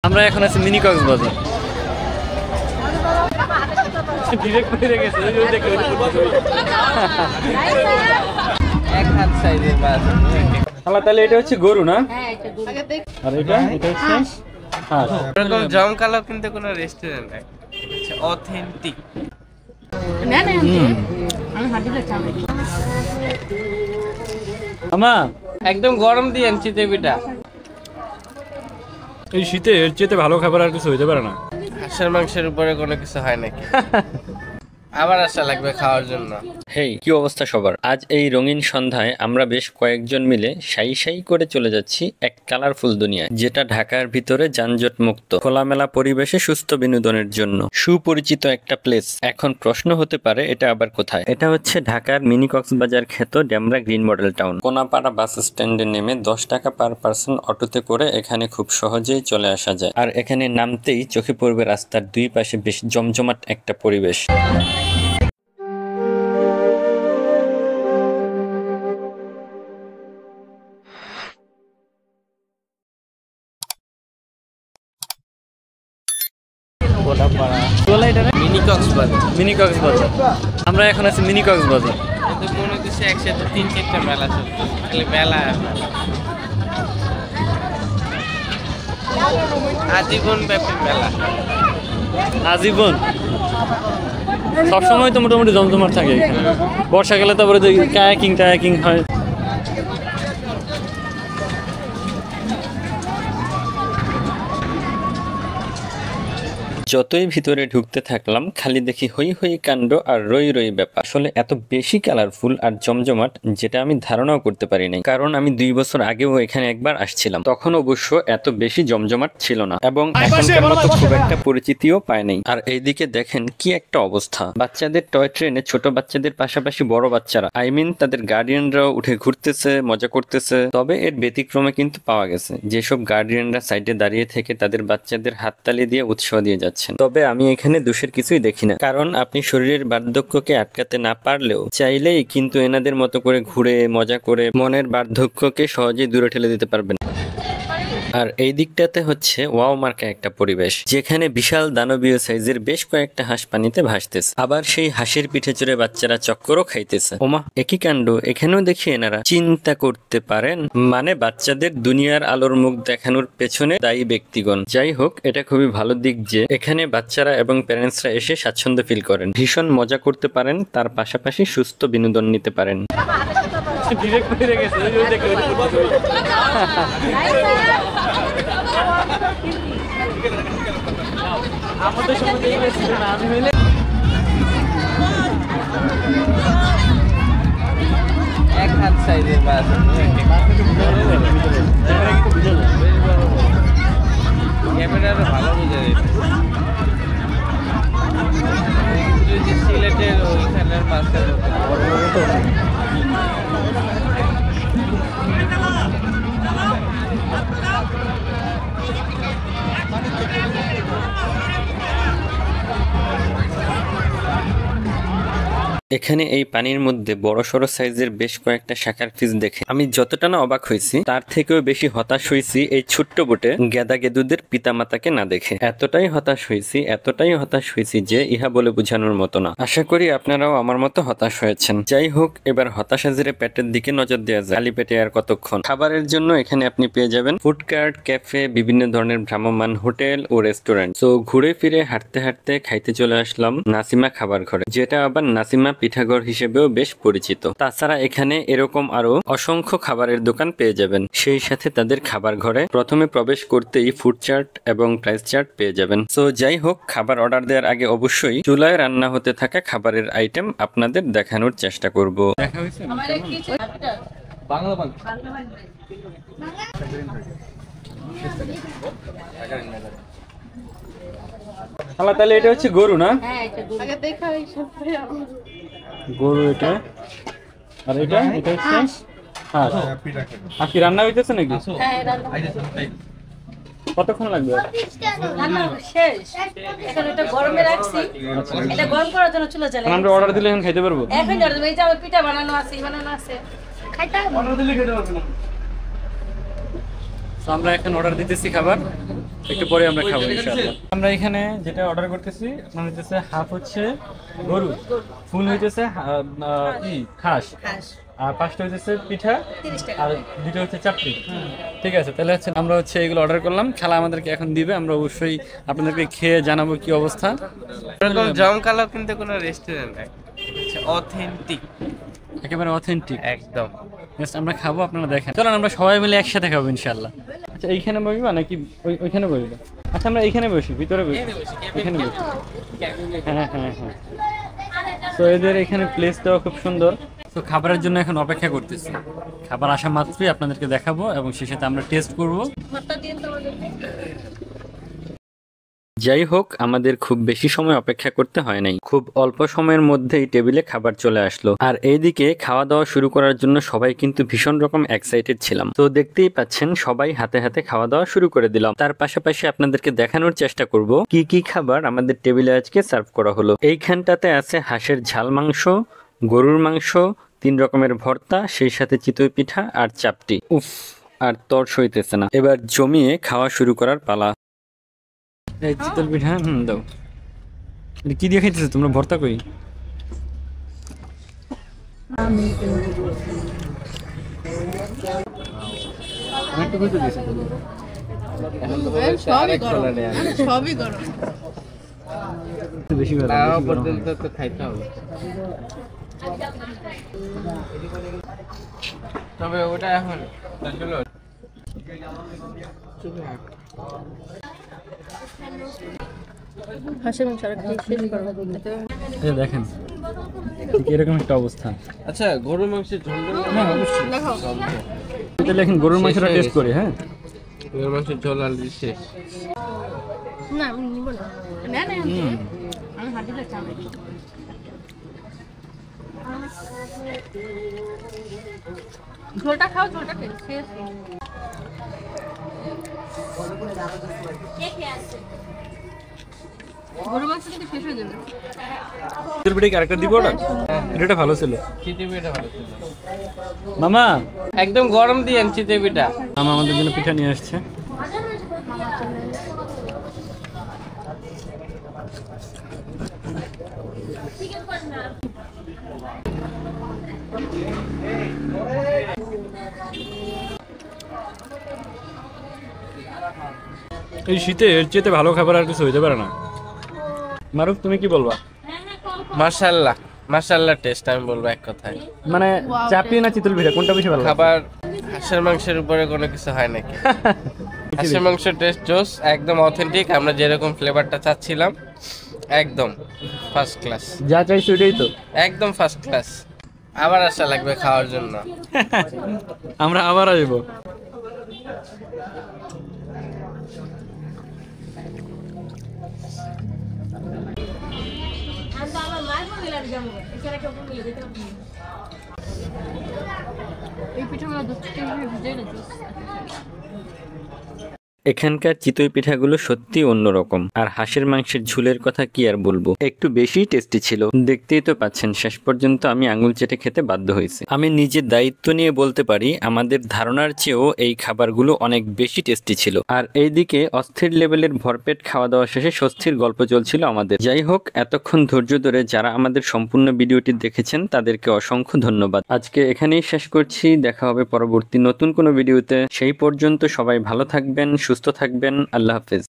আমরা এখন আছি মিনি কক্সবাজার। তাহলে এটা হচ্ছে গরু না, আর এটা হচ্ছে হাঁস। এরকম জমকালো কিন্তু কোনো রেস্টুরেন্ট নাই, অথেন্টিক। একদম গরম দিয়ে আনছি দেবিটা। এই শীতে এর চেয়ে ভালো খাবার আর কিছু হইতে পারে না। হাঁসের মাংসের উপরে কোনো কিছু হয় নাকি? আবার আসা লাগবে খাওয়ার জন্য। হেই, কি অবস্থা সবার? আজ এই রঙিন সন্ধ্যায় আমরা বেশ কয়েকজন মিলে সাই সাই করে চলে যাচ্ছি এক কালারফুল দুনিয়ায়, যেটা ঢাকার ভিতরে যানজট মুক্ত, খোলামেলা পরিবেশে সুস্থ বিনোদনের জন্য সুপরিচিত একটা প্লেস। এখন প্রশ্ন হতে পারে, এটা আবার কোথায়? এটা হচ্ছে ঢাকার মিনি কক্সবাজার খ্যাত Demra green model town. Konapara bus স্ট্যান্ডে নেমে 10 টাকা পার পার্সন অটোতে করে এখানে খুব সহজেই চলে আসা যায়। আর এখানে নামতেই চোখে পড়বে রাস্তার দুই পাশে বেশ জমজমাট একটা পরিবেশ। মিনি কক্সবাজার। আমরা এখন আছি মিনি কক্সবাজার। মনে হচ্ছে একসাথে 3-4টা মেলা চলতো, খালি মেলা আর মেলা। আজীবন ব্যাপী মেলা, আজীবন সবসময় তো মোটামুটি জমজমাট থাকে এখানে। বর্ষাকালে তারপরে কায়াকিং হয়। যতই ভিতরে ঢুকতে থাকলাম খালি দেখি হই হই কাণ্ড আর রই রই ব্যাপার। আসলে এত বেশি কালারফুল আর জমজমাট যেটা আমি ধারণাও করতে পারি নাই, কারণ আমি 2 বছর আগেও এখানে একবার আসছিলাম, তখন অবশ্য এত বেশি জমজমাট ছিল না এবং এখনকার মতো খুব একটা পরিচিতিও পায় নাই। আর এইদিকে দেখেন কি একটা অবস্থা, বাচ্চাদের টয় ট্রেনে ছোট বাচ্চাদের পাশাপাশি বড় বাচ্চারা, তাদের গার্ডিয়ানরাও উঠে ঘুরতেছে, মজা করতেছে। তবে এর ব্যতিক্রমে কিন্তু পাওয়া গেছে যেসব গার্ডিয়ানরা সাইডে দাঁড়িয়ে থেকে তাদের বাচ্চাদের হাততালি দিয়ে উৎসাহ দিয়ে যাচ্ছে। তবে আমি এখানে দোষের কিছুই দেখি না, কারণ আপনি শরীরের বার্ধক্যকে আটকাতে না পারলেও চাইলেই কিন্তু এনাদের মতো করে ঘুরে মজা করে মনের বার্ধক্যকে সহজেই দূরে ঠেলে দিতে পারবেন। আর এই দিকটাতে হচ্ছে ওয়াও মার্কা একটা পরিবেশ, যেখানে বিশাল দানবীয় সাইজের বেশ কয়েকটা হাঁস পানিতে ভাসতেছে, আবার সেই হাঁসের পিঠে চড়ে বাচ্চারা চক্করও খাইতেছে। ওমা, একই কাণ্ড! এখানেও দেখি এনারা চিন্তা করতে পারেন, মানে বাচ্চাদের দুনিয়ার আলোর মুখ দেখানোর পেছনে দায়ী ব্যক্তিগণ। যাই হোক, এটা খুবই ভালো দিক যে এখানে বাচ্চারা এবং প্যারেন্টসরা এসে স্বাচ্ছন্দ্য ফিল করেন, ভীষণ মজা করতে পারেন, তার পাশাপাশি সুস্থ বিনোদন নিতে পারেন। আমাদের সময় আমি হইলে এক হাত সাইজের বাস, ক্যামেরাটা ভালো বোঝা যায়। সিলেটের ওইখানের মাছের এখানে এই পানির মধ্যে বড় সড়ো সাইজের বেশ কয়েকটা শাকার ফিশ দেখে আমি যতটা না অবাক হয়েছি, তার থেকেও বেশি হতাশ হয়েছি এই ছোট্ট বোটে গেদা গেদুদের পিতামাতাকে না দেখে। এতটাই হতাশ হয়েছি যে ইহা বলে বোঝানোর মতো না। আশা করি আপনারাও আমার মতো হতাশ হয়েছেন। যাই হোক, এবার হতাশা জেরে পেটের দিকে নজর দেওয়া যায়। খালি পেটে আর কতক্ষণ? খাবারের জন্য এখানে আপনি পেয়ে যাবেন ফুড কার্ট, ক্যাফে, বিভিন্ন ধরনের ভ্রাম্যমান হোটেল ও রেস্টুরেন্ট। তো ঘুরে ফিরে হাঁটতে হাঁটতে খাইতে চলে আসলাম নাসিমা খাবার ঘরে, যেটা আবার নাসিমা পিঠাঘর হিসেবেও বেশ পরিচিত। তাছাড়া এখানে এরকম আরো অসংখ্য খাবারের দোকান পেয়ে যাবেন। সেই সাথে তাদের খাবার ঘরে প্রথমে প্রবেশ করতেই ফুড চার্ট এবং প্রাইস চার্ট পেয়ে যাবেন। তো যাই হোক, খাবার অর্ডার দেওয়ার আগে অবশ্যই চুলায় রান্না হতে থাকা খাবারের আইটেম আপনাদের দেখানোর চেষ্টা করব। তাহলে এটা হচ্ছে গরু না, গরু এটা, আর এটা হচ্ছে হাঁস। আর কি রান্না হইতেছে নাকি? কতক্ষণ লাগবে? আমরা অর্ডার দিলে এখন খাইতে পারবো? আমরা এখন অর্ডার দিতেছি খাবার। একটু পরে আমরা খাবো ইনশাআল্লাহ। আমরা এখানে যেটা অর্ডার করতেছি আপনার হচ্ছে হাফ হচ্ছে গরু, ফুল হইতেছে খাস, আর 5টা হইতেছে পিঠা, আর 2টা হচ্ছে চাপটি। ঠিক আছে, তাহলে হচ্ছে আমরা হচ্ছে এগুলো অর্ডার করলাম। খেলা আমাদেরকে এখন দিবে, আমরা অবশ্যই আপনাদেরকে খেয়ে জানাবো কি অবস্থা। এরকম জমকালো কিন্তু কোনো রেস্টুরেন্ট নাই, অথেন্টিক, একেবারে অথেন্টিক একদম। Just আমরা খাবো, আপনারা দেখেন। চলুন আমরা সবাই মিলে একসাথে খাবো ইনশাআল্লাহ। আচ্ছা এইখানে বসবা নাকি ওইখানে বসবা? আচ্ছা আমরা এইখানে বসি, ভিতরে বসি, এখানে বসি। হ্যাঁ হ্যাঁ হ্যাঁ। তো এদের এখানে প্লেসটাও খুব সুন্দর। তো খাবারের জন্য এখন অপেক্ষা করতেছি। খাবার আসা মাত্রই আপনাদেরকে দেখাবো এবং সেই সাথে আমরা টেস্ট করবো। যাই হোক, আমাদের খুব বেশি সময় অপেক্ষা করতে হয় নাই, খুব অল্প সময়ের মধ্যেই টেবিলে খাবার চলে আসলো। আর এইদিকে খাওয়া দাওয়া শুরু করার জন্য সবাই কিন্তু ভীষণ রকম এক্সাইটেড ছিলাম। তো দেখতেই পাচ্ছেন সবাই হাতে হাতে খাওয়া দাওয়া শুরু করে দিলাম। তার পাশাপাশি আপনাদেরকে দেখানোর চেষ্টা করব কি কি খাবার আমাদের টেবিলে আজকে সার্ভ করা হলো। এইখানটাতে আছে হাঁসের ঝাল মাংস, গরুর মাংস, 3 রকমের ভর্তা, সেই সাথে চিতই পিঠা আর চাপটি। উফ, আর তর সইতেছে না। এবার জমিয়ে খাওয়া শুরু করার পালা। এই চিতল পিঠা দাও। এটা কি দিয়ে খাইতেছো তোমরা? ভর্তা কই? সবই গরম। বেশি ভালো পর্যন্ত তো খাইতে হবে, তবে ওটা এখন হাঁসের মাংস আর খেয়ে শেষ করবো। এই দেখেন ঠিক এরকম একটা অবস্থা। আচ্ছা গরুর মাংসের ঝোল হ্যাঁ অবশ্যই। দেখাও। তাহলে এখন গরুর মাংসটা টেস্ট করি। হ্যাঁ গরুর মাংসের ঝোল অলরেডি শেষ। না আমি নিব না। না না আমি হাঁটিতে চাই। ঝোলটা খাও, ঝোলটা খেয়ে শেষ। গরু মাংস কিন্তু শেষ হয়ে যাবে। চিতল পিঠা আরেকটা দিব না? এটা ভালো ছিল। চিতই পিঠা ভালো ছিল মামা, একদম গরম দিয়েন চিতই পিঠা। মামা আমাদের জন্য পিঠা নিয়ে আসছে। এই শীতে এর চেয়ে ভালো খাবার আর কিছু হইতে পারে না। মারুফ তুমি কি বলবা? মাশাআল্লাহ, মাশাআল্লাহ টেস্ট আমি বলবো এক কথায়। মানে চাপি না চিতল পিঠা কোনটা বেশি ভালো? খাবার হাঁসের মাংসের উপরে কোনো কিছু হয় নাকি? হাঁসের মাংসের টেস্ট জোস, একদম অথেন্টিক, আমরা যেরকম ফ্লেভারটা চাচ্ছিলাম একদম ফার্স্ট ক্লাস। যা চাইছি ওইটাই তো। একদম ফার্স্ট ক্লাস। আবার আসা লাগবে খাওয়ার জন্য। আমরা আবার আসবো। এই পিঠাগুলো দুধ থেকে ভিজে না। এখানকার চিতই পিঠাগুলো সত্যি অন্যরকম, আর হাঁসের মাংসের ঝোলের কথা কি আর বলবো, একটু বেশি টেস্টি ছিল। দেখতেই তো পাচ্ছেন শেষ পর্যন্ত আমি আঙুল চেটে খেতে বাধ্য হয়েছি। আমি নিজের দায়িত্ব নিয়ে বলতে পারি আমাদের ধারণার চেয়েও এই খাবারগুলো অনেক বেশি টেস্টি ছিল। আর এইদিকে অস্থির লেভেলের ভরপেট খাওয়া দাওয়া শেষে স্বস্তির গল্প চলছিল আমাদের। যাই হোক, এতক্ষণ ধৈর্য ধরে যারা আমাদের সম্পূর্ণ ভিডিওটি দেখেছেন তাদেরকে অসংখ্য ধন্যবাদ। আজকে এখানেই শেষ করছি, দেখা হবে পরবর্তী নতুন কোনো ভিডিওতে। সেই পর্যন্ত সবাই ভালো থাকবেন, সুস্থ থাকবেন। আল্লাহ হাফেজ।